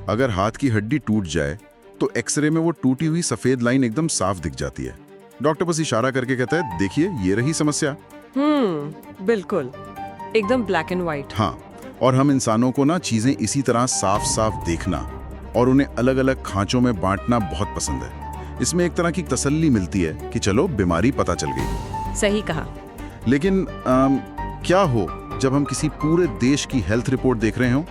अगर हाथ की हड्डी टूट जाए तो एक्सरे में वो टूटी हुई सफेद लाइन एकदम साफ दिख जाती है। डॉक्टर बस इशारा करके कहता है, देखिए ये रही समस्या। बिल्कुल, एकदम ब्लैक एंड व्हाइट। हाँ, और हम इंसानों को ना चीजें इसी तरह साफ साफ देखना और उन्हें अलग अलग खांचों में बांटना बहुत पसंद है। इसमें एक तरह की तसल्ली मिलती है कि चलो बीमारी पता चल गई। सही कहा। लेकिन क्या हो जब हम किसी पूरे देश की हेल्थ रिपोर्ट देख रहे हो?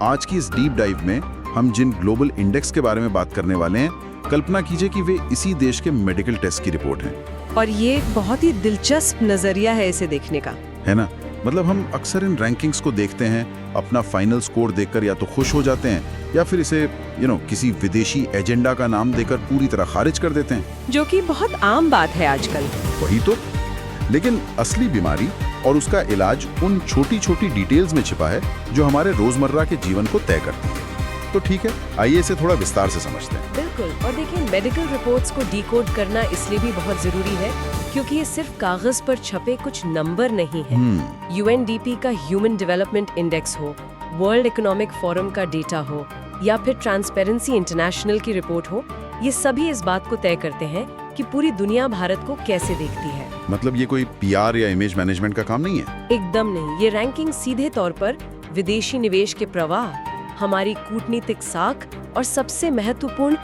आज की इस डीप डाइव में हम जिन ग्लोबल इंडेक्स के बारे में बात करने वाले हैं, कल्पना कीजिए कि वे इसी देश के मेडिकल टेस्ट की रिपोर्ट हैं। और ये एक बहुत ही दिलचस्प नजरिया है इसे देखने का, है ना? मतलब हम अक्सर इन रैंकिंग्स को देखते हैं, अपना फाइनल स्कोर देखकर या तो खुश हो जाते हैं या फिर इसे किसी विदेशी एजेंडा का नाम देकर पूरी तरह खारिज कर देते हैं, जो कि बहुत आम बात है आजकल। वही तो। लेकिन असली बीमारी और उसका इलाज उन छोटी छोटी डिटेल्स में छिपा है जो हमारे रोजमर्रा के जीवन को तय करती है। तो ठीक है, आइए इसे थोड़ा विस्तार से समझते हैं। बिल्कुल। और देखिए, मेडिकल रिपोर्ट्स को डिकोड करना इसलिए भी बहुत जरूरी है क्योंकि ये सिर्फ कागज पर छपे कुछ नंबर नहीं है। UNDP का ह्यूमन डेवलपमेंट इंडेक्स हो, वर्ल्ड इकोनॉमिक फोरम का डेटा हो या फिर ट्रांसपेरेंसी इंटरनेशनल की रिपोर्ट हो, ये सभी इस बात को तय करते हैं कि पूरी दुनिया भारत को कैसे देखती है। मतलब ये कोई PR या इमेज मैनेजमेंट का काम नहीं है? एकदम नहीं। ये रैंकिंग सीधे तौर पर विदेशी निवेश के प्रवाह, हमारी कूटनीतिक साख और सबसे महत्वपूर्ण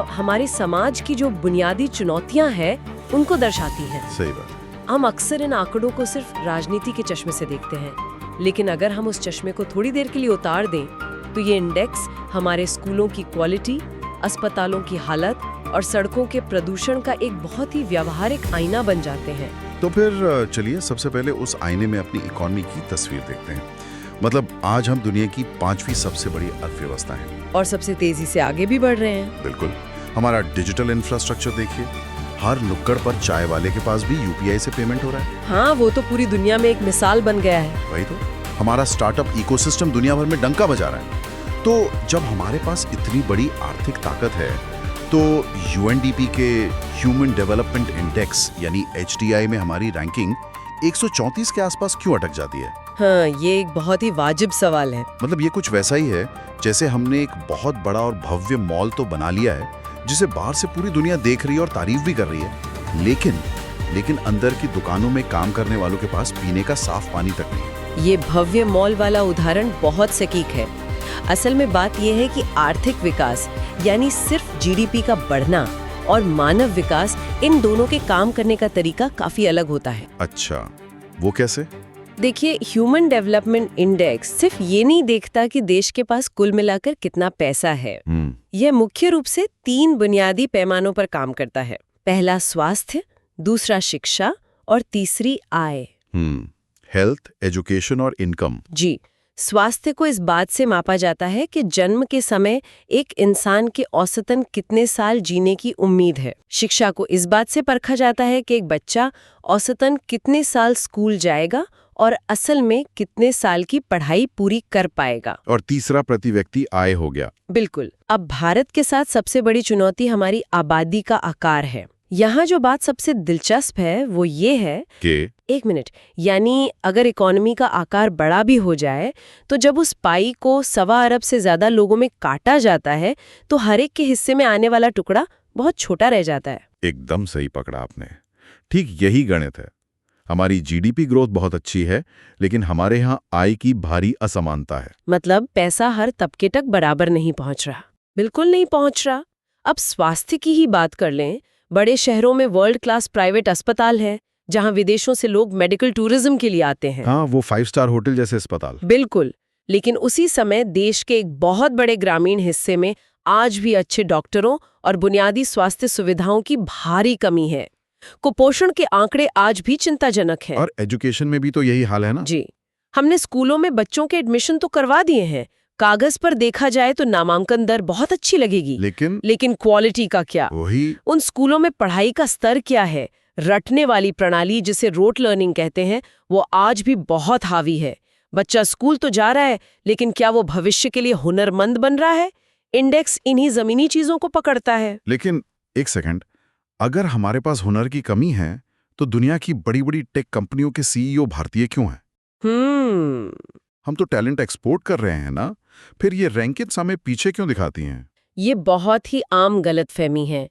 हमारे समाज की जो बुनियादी चुनौतियां हैं उनको दर्शाती है। सही बात। हम अक्सर इन आंकड़ों को सिर्फ राजनीति के चश्मे से देखते हैं, लेकिन अगर हम उस चश्मे को थोड़ी देर के लिए उतार दें तो ये इंडेक्स हमारे स्कूलों की क्वालिटी, अस्पतालों की हालत और सड़कों के प्रदूषण का एक बहुत ही व्यावहारिक आईना बन जाते हैं। तो फिर चलिए सबसे पहले उस आईने में अपनी इकोनॉमी की तस्वीर देखते हैं। मतलब आज हम दुनिया की 5वीं सबसे बड़ी अर्थव्यवस्था हैं और सबसे तेजी से आगे भी बढ़ रहे हैं। बिल्कुल। हमारा डिजिटल इंफ्रास्ट्रक्चर देखिए, हर नुक्कड़ पर चाय वाले के पास भी UPI से पेमेंट हो रहा है। हाँ, वो तो पूरी दुनिया में एक मिसाल बन गया है। वही तो। हमारा स्टार्टअप इकोसिस्टम दुनिया भर में डंका बजा रहा है। तो जब हमारे पास इतनी बड़ी आर्थिक ताकत है तो UNDP के ह्यूमन डेवलपमेंट इंडेक्स यानी HDI में हमारी रैंकिंग 134 के आसपास क्यों अटक जाती है? हाँ, ये एक बहुत ही वाजिब सवाल है। मतलब ये कुछ वैसा ही है जैसे हमने एक बहुत बड़ा और भव्य मॉल तो बना लिया है जिसे बाहर से पूरी दुनिया देख रही है और तारीफ भी कर रही है, लेकिन अंदर की दुकानों में काम करने वालों के पास पीने का साफ पानी तक नहीं। ये भव्य मॉल वाला उदाहरण बहुत सटीक है। असल में बात यह है कि आर्थिक विकास यानी सिर्फ GDP का बढ़ना और मानव विकास, इन दोनों के काम करने का तरीका काफी अलग होता है। अच्छा, वो कैसे? देखिए, ह्यूमन डेवलपमेंट इंडेक्स सिर्फ ये नहीं देखता कि देश के पास कुल मिलाकर कितना पैसा है। यह मुख्य रूप से 3 बुनियादी पैमानों पर काम करता है। पहला स्वास्थ्य, दूसरा शिक्षा और तीसरी आय। हेल्थ, एजुकेशन और इनकम। जी। स्वास्थ्य को इस बात से मापा जाता है कि जन्म के समय एक इंसान के औसतन कितने साल जीने की उम्मीद है। शिक्षा को इस बात से परखा जाता है कि एक बच्चा औसतन कितने साल स्कूल जाएगा और असल में कितने साल की पढ़ाई पूरी कर पाएगा। और तीसरा प्रति व्यक्ति आय हो गया। बिल्कुल। अब भारत के साथ सबसे बड़ी चुनौती हमारी आबादी का आकार है। यहाँ जो बात सबसे दिलचस्प है वो ये है कि एक मिनट, यानी अगर इकोनॉमी का आकार बड़ा भी हो जाए तो जब उस पाई को 1.25 अरब से ज्यादा लोगों में काटा जाता है तो हर एक के हिस्से में आने वाला टुकड़ा बहुत छोटा रह जाता है। एकदम सही पकड़ा आपने। ठीक यही गणित है। हमारी GDP ग्रोथ बहुत अच्छी है, लेकिन हमारे यहाँ आय की भारी असमानता है। मतलब पैसा हर तबके तक बराबर नहीं पहुँच रहा, बिल्कुल नहीं पहुँच रहा। अब स्वास्थ्य की ही बात कर लें। बड़े शहरों में वर्ल्ड क्लास प्राइवेट अस्पताल है जहां विदेशों से लोग मेडिकल टूरिज्म के लिए आते हैं। हाँ, वो 5 स्टार होटल जैसे अस्पताल। बिल्कुल। लेकिन उसी समय देश के एक बहुत बड़े ग्रामीण हिस्से में आज भी अच्छे डॉक्टरों और बुनियादी स्वास्थ्य सुविधाओं की भारी कमी है। कुपोषण के आंकड़े आज भी चिंताजनक हैं। और एजुकेशन में भी तो यही हाल है ना? जी। हमने स्कूलों में बच्चों के एडमिशन तो करवा दिए हैं। कागज पर देखा जाए तो नामांकन दर बहुत अच्छी लगेगी, लेकिन क्वालिटी का क्या? वही। उन स्कूलों में पढ़ाई का स्तर क्या है? रटने वाली प्रणाली जिसे रोट लर्निंग कहते हैं, वो आज भी बहुत हावी है। बच्चा स्कूल तो जा रहा है, लेकिन क्या वो भविष्य के लिए हुनरमंद बन रहा है? इंडेक्स इन्हीं जमीनी चीजों को पकड़ता है। लेकिन एक सेकंड, अगर हमारे पास हुनर की कमी है तो दुनिया की बड़ी बड़ी टेक कंपनियों के CEO भारतीय क्यों हैं? हम तो टैलेंट एक्सपोर्ट कर रहे हैं ना। फिर ये रैंकिंग्स हमें पीछे क्यों दिखाती हैं? ये बहुत ही आम गलतफहमी है।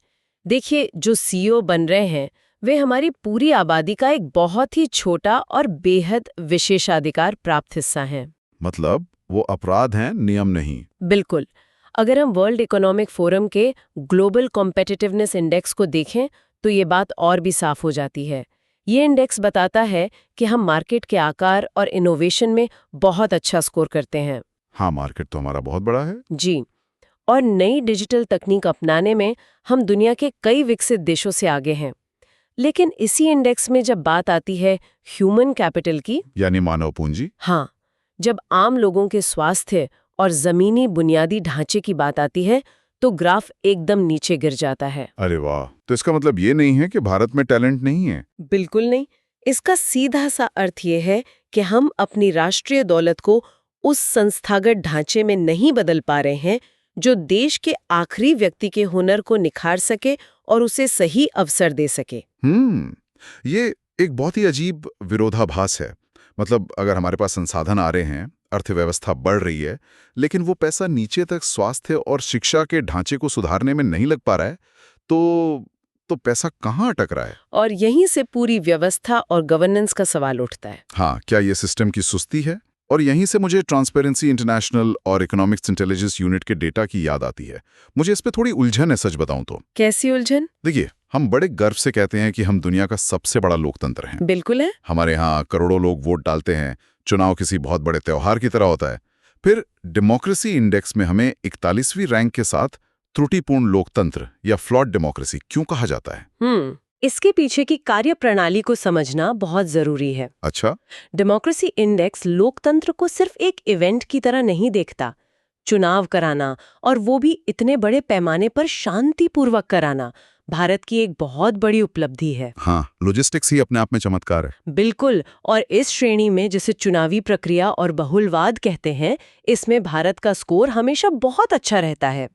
देखिए, जो सीईओ बन रहे हैं वे हमारी पूरी आबादी का एक बहुत ही छोटा और बेहद विशेषाधिकार प्राप्त हिस्सा हैं। मतलब वो अपराध हैं, नियम नहीं। बिल्कुल। अगर हम वर्ल्ड इकोनॉमिक फोरम के ग्लोबल कॉम्पिटिटिवनेस इंडेक्स को देखें तो ये बात और भी साफ हो जाती है। ये इंडेक्स बताता है कि हम मार्केट के आकार और इनोवेशन में बहुत अच्छा स्कोर करते हैं। हाँ, मार्केट तो हमारा बहुत बड़ा है। जी। और नई डिजिटल तकनीक अपनाने में हम दुनिया के कई विकसित देशों से आगे हैं। लेकिन इसी इंडेक्स में जब बात आती है ह्यूमन कैपिटल की, यानी मानव पूंजी। हाँ, जब आम लोगों के स्वास्थ्य और जमीनी बुनियादी ढांचे की बात आती है तो ग्राफ एकदम नीचे गिर जाता है। अरे वाह, तो इसका मतलब ये नहीं है कि भारत में टैलेंट नहीं है। बिल्कुल नहीं। इसका सीधा सा अर्थ ये है कि हम अपनी राष्ट्रीय दौलत को उस संस्थागत ढांचे में नहीं बदल पा रहे हैं जो देश के आखिरी व्यक्ति के हुनर को निखार सके और उसे सही अवसर दे सके। ये एक बहुत ही अजीब विरोधाभास है। मतलब अगर हमारे पास संसाधन आ रहे हैं, अर्थव्यवस्था बढ़ रही है, लेकिन वो पैसा नीचे तक स्वास्थ्य और शिक्षा के ढांचे को सुधारने में नहीं लग पा रहा है, तो पैसा कहाँ अटक रहा है? और यहीं से पूरी व्यवस्था और गवर्नेंस का सवाल उठता है। हाँ, क्या ये सिस्टम की सुस्ती है? और यहीं से मुझे ट्रांसपेरेंसी इंटरनेशनल और इकोनॉमिक्स इंटेलिजेंस यूनिट के डेटा की याद आती है। मुझे इस पे थोड़ी उलझन है, सच बताऊं तो। कैसी उलझन? देखिए, हम बड़े गर्व से कहते हैं कि हम दुनिया का सबसे बड़ा लोकतंत्र हैं। बिल्कुल है। हमारे यहाँ करोड़ों लोग वोट डालते हैं, चुनाव किसी बहुत बड़े त्योहार की तरह होता है। फिर डेमोक्रेसी इंडेक्स में हमें 41वीं रैंक के साथ त्रुटिपूर्ण लोकतंत्र या फ्लॉड डेमोक्रेसी क्यों कहा जाता है? इसके पीछे की कार्यप्रणाली को समझना बहुत जरूरी है। अच्छा। डेमोक्रेसी इंडेक्स लोकतंत्र को सिर्फ एक इवेंट की तरह नहीं देखता। चुनाव कराना, और वो भी इतने बड़े पैमाने पर शांतिपूर्वक कराना, भारत की एक बहुत बड़ी उपलब्धि है। हाँ, लॉजिस्टिक्स ही अपने आप में चमत्कार है। बिल्कुल। और इस श्रेणी में, जिसे चुनावी प्रक्रिया और बहुलवाद कहते हैं, इसमें भारत का स्कोर हमेशा बहुत अच्छा रहता है।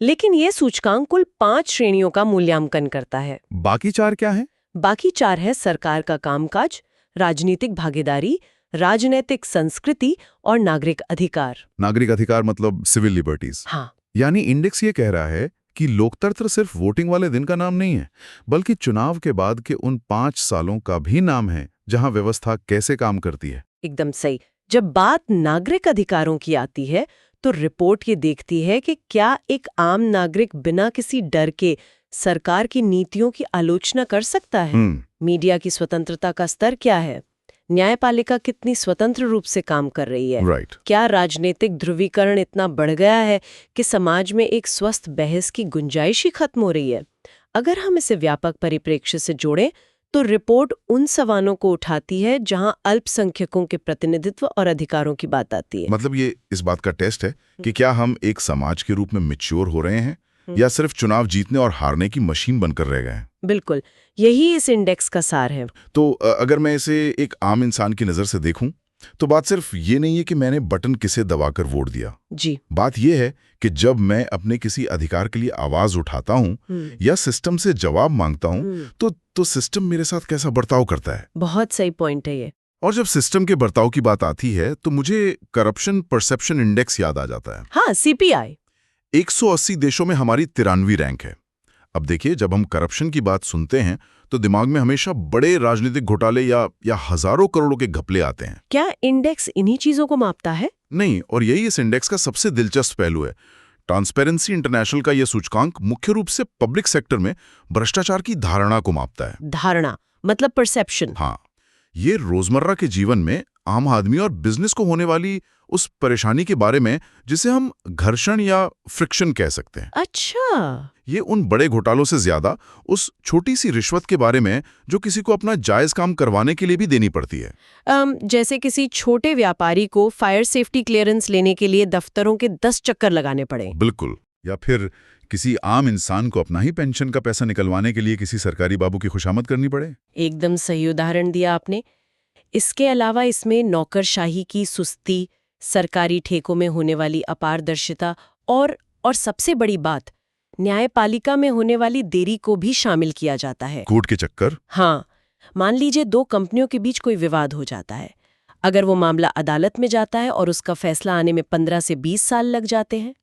लेकिन ये सूचकांक कुल 5 श्रेणियों का मूल्यांकन करता है। बाकी 4 क्या हैं? बाकी 4 है सरकार का कामकाज, राजनीतिक भागीदारी, राजनैतिक संस्कृति और नागरिक अधिकार। नागरिक अधिकार मतलब सिविल लिबर्टीज। हाँ। यानी इंडेक्स ये कह रहा है कि लोकतंत्र सिर्फ वोटिंग वाले दिन का नाम नहीं है, बल्कि चुनाव के बाद के उन 5 सालों का भी नाम है जहां व्यवस्था कैसे काम करती है। एकदम सही। जब बात नागरिक अधिकारों की आती है तो रिपोर्ट ये देखती है कि क्या एक आम नागरिक बिना किसी डर के सरकार की नीतियों की आलोचना कर सकता है? मीडिया की स्वतंत्रता का स्तर क्या है? न्यायपालिका कितनी स्वतंत्र रूप से काम कर रही है? राइट। क्या राजनीतिक ध्रुवीकरण इतना बढ़ गया है कि समाज में एक स्वस्थ बहस की गुंजाइश ही खत्म हो रही है? अगर हम इसे व्यापक परिप्रेक्ष्य से जोड़ें तो रिपोर्ट उन सवालों को उठाती है जहां अल्पसंख्यकों के प्रतिनिधित्व और अधिकारों की बात आती है। मतलब ये इस बात का टेस्ट है कि क्या हम एक समाज के रूप में मैच्योर हो रहे हैं या सिर्फ चुनाव जीतने और हारने की मशीन बनकर रह गए हैं? बिल्कुल, यही इस इंडेक्स का सार है। तो अगर मैं इसे एक आम इंसान की नजर से देखूं तो बात सिर्फ ये नहीं है कि मैंने बटन किसे दबाकर वोट दिया। जी। बात ये है कि जब मैं अपने किसी अधिकार के लिए आवाज उठाता हूं या सिस्टम से जवाब मांगता हूं तो सिस्टम मेरे साथ कैसा बर्ताव करता है। बहुत सही पॉइंट है ये। और जब सिस्टम के बर्ताव की बात आती है तो मुझे करप्शन परसेप्शन इंडेक्स याद आ जाता है। हाँ, CPI। 180 देशों में हमारी 93वीं रैंक है। अब देखिए, जब हम करप्शन की बात सुनते हैं तो दिमाग में हमेशा बड़े राजनीतिक घोटाले या हजारों करोड़ों के घपले आते हैं। क्या इंडेक्स इन्हीं चीजों को मापता है? नहीं, और यही इस इंडेक्स का सबसे दिलचस्प पहलू है। ट्रांसपेरेंसी इंटरनेशनल का यह सूचकांक मुख्य रूप से पब्लिक सेक्टर में भ्रष्टाचार की धारणा को मापता है। धारणा मतलब परसेप्शन। हाँ, ये रोजमर्रा के जीवन में आम आदमी और बिजनेस को होने वाली उस परेशानी के बारे में जिसे हम घर्षण या फ्रिक्शन कह सकते हैं। अच्छा। ये उन बड़े घोटालों से ज्यादा उस छोटी सी रिश्वत के बारे में जो किसी को अपना जायज काम करवाने के लिए भी देनी पड़ती है। जैसे किसी छोटे व्यापारी को फायर सेफ्टी क्लियरेंस लेने के लिए दफ्तरों के 10 चक्कर लगाने पड़े। बिल्कुल। या फिर किसी आम इंसान को अपना ही पेंशन का पैसा निकलवाने के लिए किसी सरकारी बाबू की खुशामद करनी पड़े। एकदम सही उदाहरण दिया आपने। इसके अलावा इसमें नौकरशाही की सुस्ती, सरकारी ठेकों में होने वाली अपारदर्शिता और सबसे बड़ी बात, न्यायपालिका में होने वाली देरी को भी शामिल किया जाता है। कोर्ट के चक्कर। हाँ, मान लीजिए 2 कंपनियों के बीच कोई विवाद हो जाता है। अगर वो मामला अदालत में जाता है और उसका फैसला आने में 15 से 20 साल लग जाते हैं।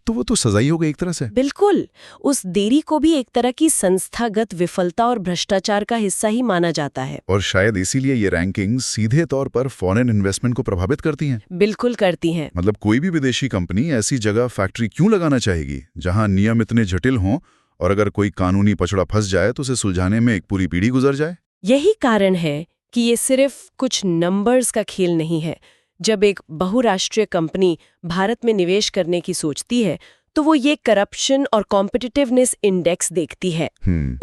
तो वो तो सजा ही हो गई एक तरह से। बिल्कुल, उस देरी को भी एक तरह की संस्थागत विफलता और भ्रष्टाचार का हिस्सा ही माना जाता है। और शायद इसीलिए ये रैंकिंग सीधे तौर पर फॉरेन इन्वेस्टमेंट को प्रभावित करती हैं। बिल्कुल करती हैं। मतलब कोई भी विदेशी कंपनी ऐसी जगह फैक्ट्री क्यों लगाना चाहेगी जहां नियम इतने जटिल हों, और अगर कोई कानूनी पचड़ा फंस जाए तो उसे सुलझाने में एक पूरी पीढ़ी गुजर जाए। यही कारण है कि ये सिर्फ कुछ नंबर्स का खेल नहीं है। जब एक बहुराष्ट्रीय कंपनी भारत में निवेश करने की सोचती है तो वो ये करप्शन और कॉम्पिटिटिवनेस इंडेक्स देखती है।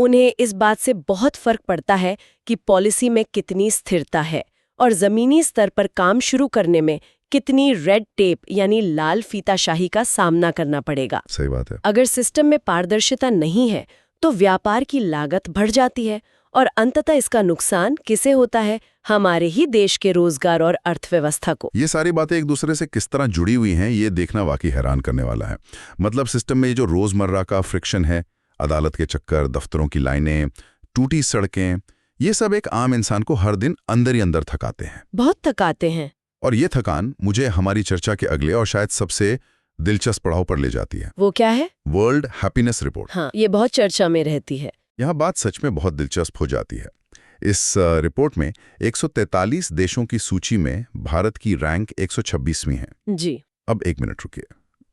उन्हें इस बात से बहुत फर्क पड़ता है कि पॉलिसी में कितनी स्थिरता है और जमीनी स्तर पर काम शुरू करने में कितनी रेड टेप यानी लाल फीताशाही का सामना करना पड़ेगा। सही बात है। अगर सिस्टम में पारदर्शिता नहीं है तो व्यापार की लागत बढ़ जाती है और अंततः इसका नुकसान किसे होता है? हमारे ही देश के रोजगार और अर्थव्यवस्था को। ये सारी बातें एक दूसरे से किस तरह जुड़ी हुई हैं, ये देखना वाकई हैरान करने वाला है। मतलब सिस्टम में ये जो रोजमर्रा का फ्रिक्शन है, अदालत के चक्कर, दफ्तरों की लाइनें, टूटी सड़कें, ये सब एक आम इंसान को हर दिन अंदर ही अंदर थकाते हैं। बहुत थकाते हैं। और ये थकान मुझे हमारी चर्चा के अगले और शायद सबसे दिलचस्प पड़ाव पर ले जाती है। वो क्या है? World happiness report. हाँ, ये बहुत चर्चा में रहती है। यहाँ बात सच में बहुत दिलचस्प हो जाती है। इस रिपोर्ट में 143 देशों की सूची में भारत की रैंक 126वीं है। जी। अब एक मिनट रुकिए,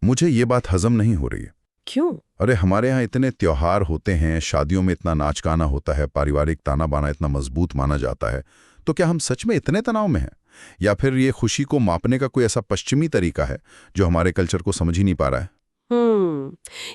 मुझे ये बात हजम नहीं हो रही है। क्यों? अरे हमारे यहाँ इतने त्योहार होते हैं, शादियों में इतना नाच गाना होता है, पारिवारिक ताना बाना इतना मजबूत माना जाता है, तो क्या हम सच में इतने तनाव में हैं? या फिर ये खुशी को मापने का कोई ऐसा पश्चिमी तरीका है जो हमारे कल्चर को समझ ही नहीं पा रहा है?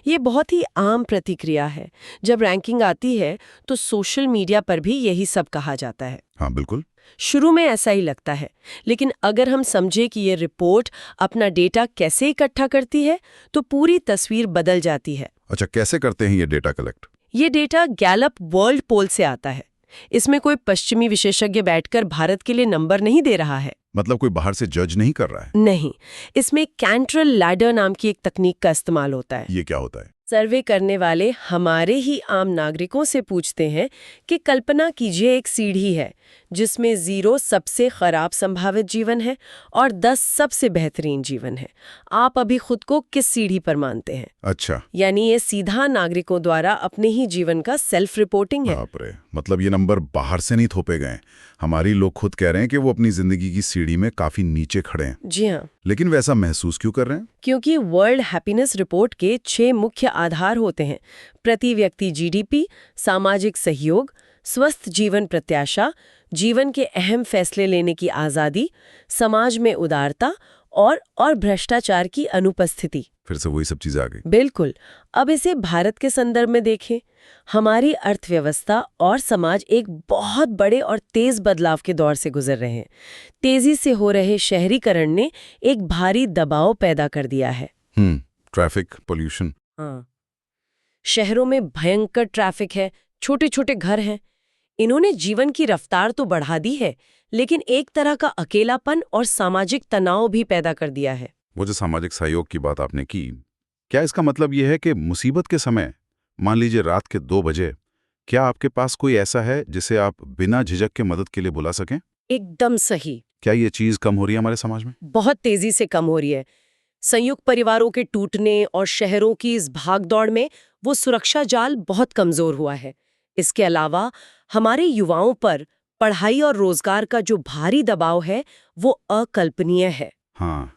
ये बहुत ही आम प्रतिक्रिया है। जब रैंकिंग आती है तो सोशल मीडिया पर भी यही सब कहा जाता है। हाँ बिल्कुल। शुरू में ऐसा ही लगता है, लेकिन अगर हम समझे कि ये रिपोर्ट अपना डेटा कैसे इकट्ठा करती है तो पूरी तस्वीर बदल जाती है। अच्छा, कैसे करते हैं ये डेटा कलेक्ट? ये डेटा गैलप वर्ल्ड पोल से आता है। इसमें कोई पश्चिमी विशेषज्ञ बैठकर भारत के लिए नंबर नहीं दे रहा है। मतलब कोई बाहर से जज नहीं कर रहा है? नहीं, इसमें कैंट्रल लैडर नाम की एक तकनीक का इस्तेमाल होता है। ये क्या होता है? सर्वे करने वाले हमारे ही आम नागरिकों से पूछते हैं कि कल्पना कीजिए एक सीढ़ी है जिसमें 0 सबसे खराब संभावित जीवन है और 10 सबसे बेहतरीन जीवन है। आप अभी खुद को किस सीढ़ी पर मानते हैं? अच्छा, यानी ये सीधा नागरिकों द्वारा अपने ही जीवन का सेल्फ रिपोर्टिंग है। बाप रे, मतलब ये नंबर बाहर से नहीं थोपे गए। हमारी लोग खुद कह रहे हैं कि वो अपनी जिंदगी की सीढ़ी में काफी नीचे खड़े हैं। जी हाँ। लेकिन वैसा महसूस क्यों कर रहे हैं? क्योंकि वर्ल्ड हैप्पीनेस रिपोर्ट के 6 मुख्य आधार होते हैं: प्रति व्यक्ति जीडीपी, सामाजिक सहयोग, स्वस्थ जीवन प्रत्याशा, जीवन के अहम फैसले लेने की आज़ादी, समाज में उदारता और भ्रष्टाचार की अनुपस्थिति। फिर से वही सब चीजें आ गई। बिल्कुल। अब इसे भारत के संदर्भ में देखें। हमारी अर्थव्यवस्था और समाज एक बहुत बड़े और तेज बदलाव के दौर से गुजर रहे हैं। तेजी से हो रहे शहरीकरण ने एक भारी दबाव पैदा कर दिया है। Traffic, pollution. हाँ, शहरों में भयंकर ट्रैफिक है, छोटे छोटे घर हैं। इन्होंने जीवन की रफ्तार तो बढ़ा दी है, लेकिन एक तरह का अकेलापन और सामाजिक तनाव भी पैदा कर दिया है। वो जो सामाजिक सहयोग की बात आपने की, क्या इसका मतलब ये है कि मुसीबत के समय, मान लीजिए रात के 2 बजे, क्या आपके पास कोई ऐसा है जिसे आप बिना झिझक के मदद के लिए बुला सकें? एकदम सही। क्या ये चीज कम हो रही है हमारे समाज में? बहुत तेजी से कम हो रही है। संयुक्त परिवारों के टूटने और शहरों की इस भागदौड़ में वो सुरक्षा जाल बहुत कमजोर हुआ है। इसके अलावा हमारे युवाओं पर पढ़ाई और रोजगार का जो भारी दबाव है वो अकल्पनीय है। हाँ,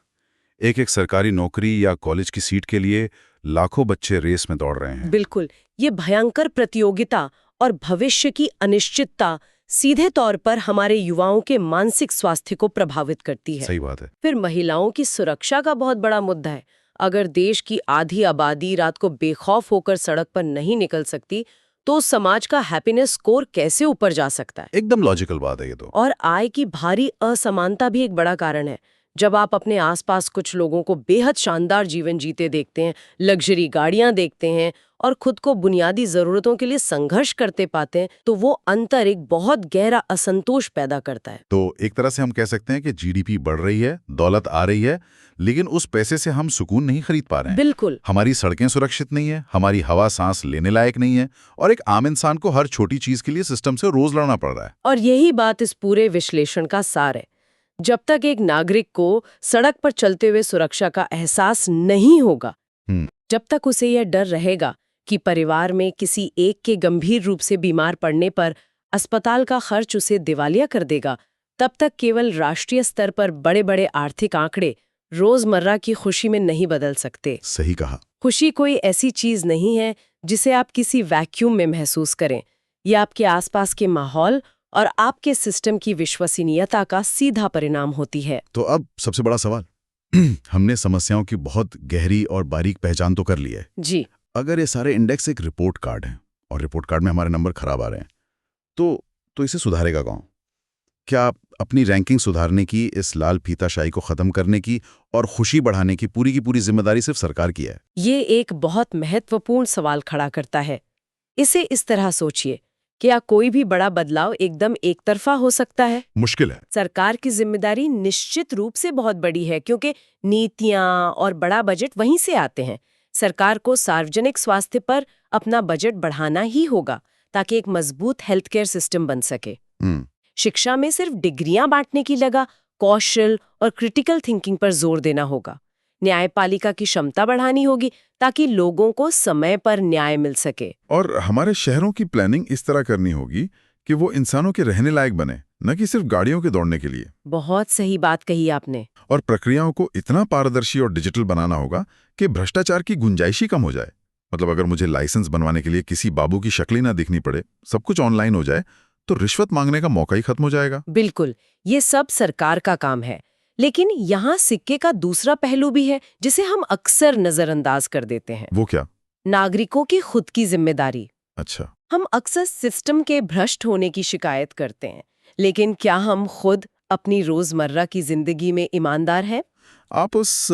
एक सरकारी नौकरी या कॉलेज की सीट के लिए लाखों बच्चे रेस में दौड़ रहे हैं। बिल्कुल। ये भयंकर प्रतियोगिता और भविष्य की अनिश्चितता सीधे तौर पर हमारे युवाओं के मानसिक स्वास्थ्य को प्रभावित करती है। सही बात है। फिर महिलाओं की सुरक्षा का बहुत बड़ा मुद्दा है। अगर देश की आधी आबादी रात को बेखौफ होकर सड़क पर नहीं निकल सकती तो समाज का हैप्पीनेस स्कोर कैसे ऊपर जा सकता है? एकदम लॉजिकल बात है ये तो। और आय की भारी असमानता भी एक बड़ा कारण है। जब आप अपने आसपास कुछ लोगों को बेहद शानदार जीवन जीते देखते हैं, लग्जरी गाड़ियां देखते हैं और खुद को बुनियादी जरूरतों के लिए संघर्ष करते पाते हैं, तो वो अंतर एक बहुत गहरा असंतोष पैदा करता है। तो एक तरह से हम कह सकते हैं कि जीडीपी बढ़ रही है, दौलत आ रही है, लेकिन उस पैसे से हम सुकून नहीं खरीद पा रहे हैं। बिल्कुल। हमारी सड़कें सुरक्षित नहीं है, हमारी हवा सांस लेने लायक नहीं है, और एक आम इंसान को हर छोटी चीज के लिए सिस्टम से रोज लड़ना पड़ रहा है। और यही बात इस पूरे विश्लेषण का सार है। जब तक एक नागरिक को सड़क पर चलते हुए सुरक्षा का एहसास नहीं होगा, जब तक उसे यह डर रहेगा कि परिवार में किसी एक के गंभीर रूप से बीमार पड़ने पर अस्पताल का खर्च उसे दिवालिया कर देगा, तब तक केवल राष्ट्रीय स्तर पर बड़े बड़े आर्थिक आंकड़े रोजमर्रा की खुशी में नहीं बदल सकते। सही कहा। खुशी कोई ऐसी चीज नहीं है जिसे आप किसी वैक्यूम में महसूस करें। यह आपके आसपास के माहौल और आपके सिस्टम की विश्वसनीयता का सीधा परिणाम होती है। तो अब सबसे बड़ा सवाल हमने समस्याओं की बहुत गहरी और बारीक पहचान तो कर ली है जी। अगर ये सारे इंडेक्स एक रिपोर्ट कार्ड हैं और रिपोर्ट कार्ड में हमारे नंबर खराब आ रहे हैं तो इसे सुधारेगा कौन? क्या अपनी रैंकिंग सुधारने की, इस लाल फीताशाही को खत्म करने की और खुशी बढ़ाने की पूरी जिम्मेदारी सिर्फ सरकार की है? ये एक बहुत महत्वपूर्ण सवाल खड़ा करता है। इसे इस तरह सोचिए, क्या कोई भी बड़ा बदलाव एकदम एक तरफा हो सकता है? मुश्किल है। सरकार की जिम्मेदारी निश्चित रूप से बहुत बड़ी है, क्योंकि नीतियां और बड़ा बजट वहीं से आते हैं। सरकार को सार्वजनिक स्वास्थ्य पर अपना बजट बढ़ाना ही होगा ताकि एक मजबूत हेल्थ केयर सिस्टम बन सके। शिक्षा में सिर्फ डिग्रियां बांटने की जगह कौशल और क्रिटिकल थिंकिंग पर जोर देना होगा। न्यायपालिका की क्षमता बढ़ानी होगी ताकि लोगों को समय पर न्याय मिल सके। और हमारे शहरों की प्लानिंग इस तरह करनी होगी कि वो इंसानों के रहने लायक बने, न कि सिर्फ गाड़ियों के दौड़ने के लिए। बहुत सही बात कही आपने। और प्रक्रियाओं को इतना पारदर्शी और डिजिटल बनाना होगा कि भ्रष्टाचार की गुंजाइश ही कम हो जाए। मतलब अगर मुझे लाइसेंस बनवाने के लिए किसी बाबू की शक्ल ही ना दिखनी पड़े, सब कुछ ऑनलाइन हो जाए, तो रिश्वत मांगने का मौका ही खत्म हो जाएगा। बिल्कुल, ये सब सरकार का काम है। लेकिन यहाँ सिक्के का दूसरा पहलू भी है जिसे हम अक्सर नजरअंदाज कर देते हैं। वो क्या? नागरिकों की खुद की जिम्मेदारी। अच्छा। हम अक्सर सिस्टम के भ्रष्ट होने की शिकायत करते हैं, लेकिन क्या हम खुद अपनी रोजमर्रा की जिंदगी में ईमानदार हैं? आप उस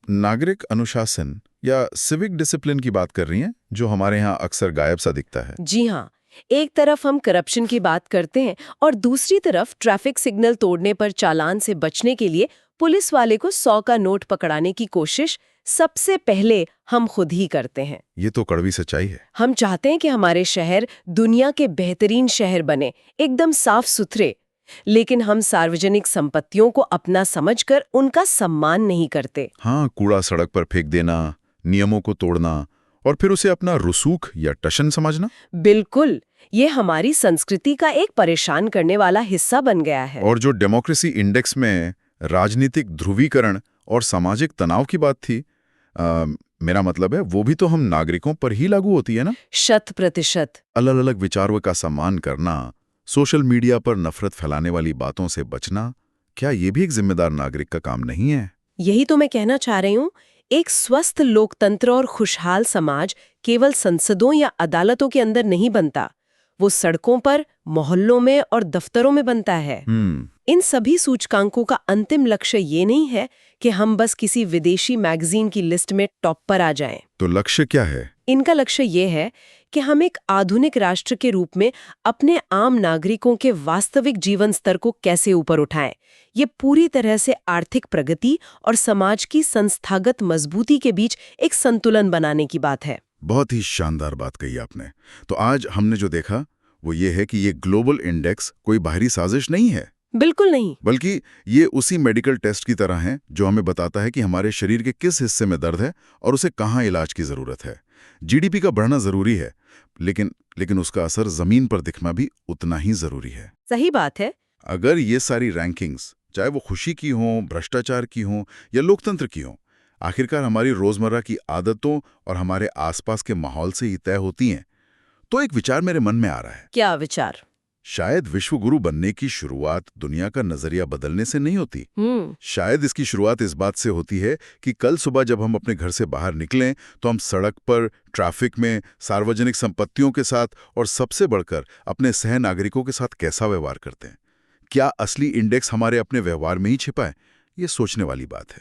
नागरिक अनुशासन या सिविक डिसिप्लिन की बात कर रही हैं जो हमारे यहाँ अक्सर गायब सा दिखता है। जी हाँ, एक तरफ हम करप्शन की बात करते हैं और दूसरी तरफ ट्रैफिक सिग्नल तोड़ने पर चालान से बचने के लिए पुलिस वाले को 100 का नोट पकड़ाने की कोशिश सबसे पहले हम खुद ही करते हैं। ये तो कड़वी सच्चाई है। हम चाहते हैं कि हमारे शहर दुनिया के बेहतरीन शहर बने, एकदम साफ सुथरे, लेकिन हम सार्वजनिक संपत्तियों को अपना समझकर उनका सम्मान नहीं करते। हाँ, कूड़ा सड़क पर फेंक देना, नियमों को तोड़ना और फिर उसे अपना रुसूख या टशन समझना। बिल्कुल, ये हमारी संस्कृति का एक परेशान करने वाला हिस्सा बन गया है। और जो डेमोक्रेसी इंडेक्स में राजनीतिक ध्रुवीकरण और सामाजिक तनाव की बात थी, मेरा मतलब है वो भी तो हम नागरिकों पर ही लागू होती है ना? 100%। अलग अलग विचारों का सम्मान करना, सोशल मीडिया पर नफरत फैलाने वाली बातों से बचना, क्या ये भी एक जिम्मेदार नागरिक का काम नहीं है? यही तो मैं कहना चाह रही हूँ। एक स्वस्थ लोकतंत्र और खुशहाल समाज केवल संसदों या अदालतों के अंदर नहीं बनता, वो सड़कों पर, मोहल्लों में और दफ्तरों में बनता है। इन सभी सूचकांकों का अंतिम लक्ष्य ये नहीं है कि हम बस किसी विदेशी मैगजीन की लिस्ट में टॉप पर आ जाएं। तो लक्ष्य क्या है? इनका लक्ष्य ये है कि हम एक आधुनिक राष्ट्र के रूप में अपने आम नागरिकों के वास्तविक जीवन स्तर को कैसे ऊपर उठाएं। ये पूरी तरह से आर्थिक प्रगति और समाज की संस्थागत मजबूती के बीच एक संतुलन बनाने की बात है। बहुत ही शानदार बात कही आपने। तो आज हमने जो देखा वो ये है कि ये ग्लोबल इंडेक्स कोई बाहरी साजिश नहीं है। बिल्कुल नहीं। बल्कि ये उसी मेडिकल टेस्ट की तरह है जो हमें बताता है कि हमारे शरीर के किस हिस्से में दर्द है और उसे कहाँ इलाज की जरूरत है। जीडीपी का बढ़ना जरूरी है, लेकिन उसका असर जमीन पर दिखना भी उतना ही जरूरी है। सही बात है। अगर ये सारी रैंकिंग्स, चाहे वो खुशी की हों, भ्रष्टाचार की हों या लोकतंत्र की हों, आखिरकार हमारी रोजमर्रा की आदतों और हमारे आसपास के माहौल से ही तय होती हैं, तो एक विचार मेरे मन में आ रहा है। क्या विचार? शायद विश्व गुरु बनने की शुरुआत दुनिया का नजरिया बदलने से नहीं होती। शायद इसकी शुरुआत इस बात से होती है कि कल सुबह जब हम अपने घर से बाहर निकलें तो हम सड़क पर, ट्रैफिक में, सार्वजनिक संपत्तियों के साथ और सबसे बढ़कर अपने सह नागरिकों के साथ कैसा व्यवहार करते हैं। क्या असली इंडेक्स हमारे अपने व्यवहार में ही छिपा है? ये सोचने वाली बात है।